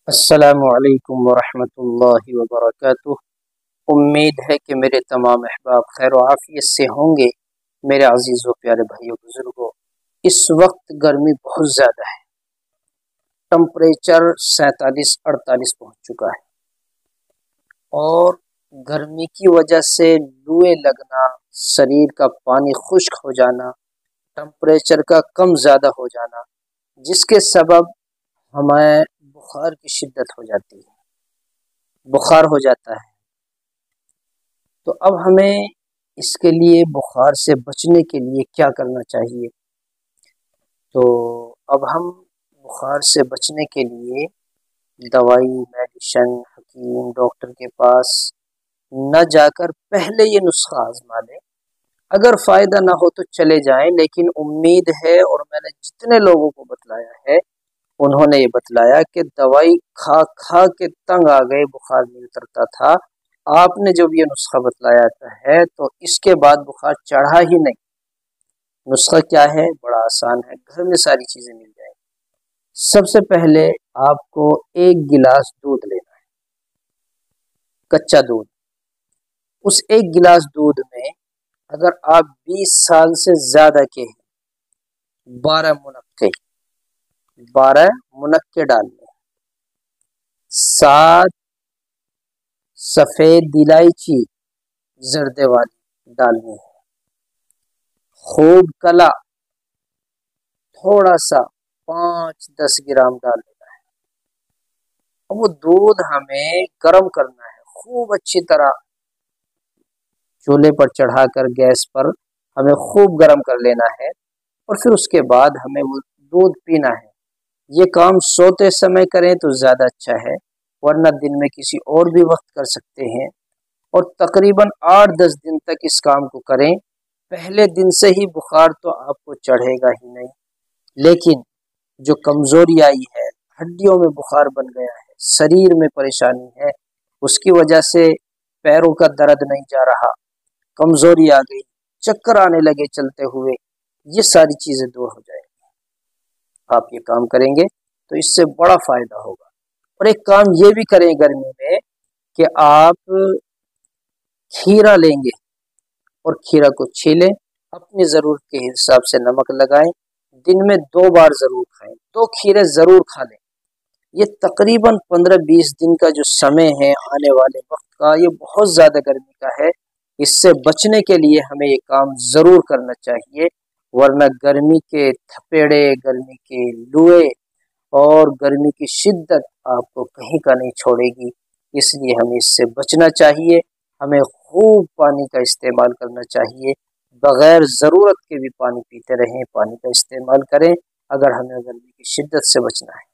السلام علیکم ورحمۃ اللہ وبرکاتہ۔ امید ہے کہ میرے تمام احباب خیر و عافیت سے ہوں گے۔ میرے عزیز و پیارے بھائیوں بزرگوں، اس وقت گرمی بہت زیادہ ہے، ٹمپریچر 47-48 پہنچ چکا ہے، اور گرمی کی وجہ سے لویں لگنا، شریر کا پانی خشک ہو جانا، ٹمپریچر کا کم زیادہ ہو جانا، جس کے سبب ہمیں بخار کی شدت ہو جاتی ہے، بخار ہو جاتا ہے۔ تو اب ہمیں اس کے لیے، بخار سے بچنے کے لیے کیا کرنا چاہیے؟ تو اب ہم بخار سے بچنے کے لیے دوائی، میڈیشن، حکیم، ڈاکٹر کے پاس نہ جا کر پہلے یہ نسخہ آزما لیں۔ اگر فائدہ نہ ہو تو چلے جائیں، لیکن امید ہے، اور میں نے جتنے لوگوں کو بتلایا ہے انہوں نے یہ بتلایا کہ دوائی کھا کھا کے تنگ آ گئے، بخار نہیں اترتا تھا۔ آپ نے جب یہ نسخہ بتلایا ہے تو اس کے بعد بخار چڑھا ہی نہیں۔ نسخہ کیا ہے؟ بڑا آسان ہے، گھر میں ساری چیزیں مل جائیں گی۔ سب سے پہلے آپ کو 1 گلاس دودھ لینا ہے، کچا دودھ۔ اس 1 گلاس دودھ میں اگر آپ 20 سال سے زیادہ کے ہیں، 12 منقے ڈالنے، 7 سفید الائچی زردے والی ڈالنی ہے، خوب کلا تھوڑا سا 5-10 گرام ڈال لینا ہے۔ اور وہ دودھ ہمیں گرم کرنا ہے، خوب اچھی طرح چولہے پر چڑھا کر گیس پر ہمیں خوب گرم کر لینا ہے، اور پھر اس کے بعد ہمیں وہ دودھ پینا ہے۔ یہ کام سوتے سمے کریں تو زیادہ اچھا ہے، ورنہ دن میں کسی اور بھی وقت کر سکتے ہیں، اور تقریباً 8-10 دن تک اس کام کو کریں۔ پہلے دن سے ہی بخار تو آپ کو چڑھے گا ہی نہیں، لیکن جو کمزوری آئی ہے، ہڈیوں میں بخار بن گیا ہے، شریر میں پریشانی ہے، اس کی وجہ سے پیروں کا درد نہیں جا رہا، کمزوری آ گئی، چکر آنے لگے چلتے ہوئے، یہ ساری چیزیں دور ہو جائیں گی۔ آپ یہ کام کریں گے تو اس سے بڑا فائدہ ہوگا۔ اور ایک کام یہ بھی کریں گرمی میں کہ آپ کھیرا لیں گے اور کھیرا کو چھیلیں، اپنی ضرورت کے حساب سے نمک لگائیں، دن میں 2 بار ضرور کھائیں، 2 کھیرے ضرور کھا لیں۔ یہ تقریباً 15-20 دن کا جو سمے ہے آنے والے وقت کا، یہ بہت زیادہ گرمی کا ہے۔ اس سے بچنے کے لیے ہمیں یہ کام ضرور کرنا چاہیے، ورنہ گرمی کے تھپیڑے، گرمی کے لوئے اور گرمی کی شدت آپ کو کہیں کا نہیں چھوڑے گی۔ اس لیے ہمیں اس سے بچنا چاہیے۔ ہمیں خوب پانی کا استعمال کرنا چاہیے، بغیر ضرورت کے بھی پانی پیتے رہیں، پانی کا استعمال کریں اگر ہمیں گرمی کی شدت سے بچنا ہے۔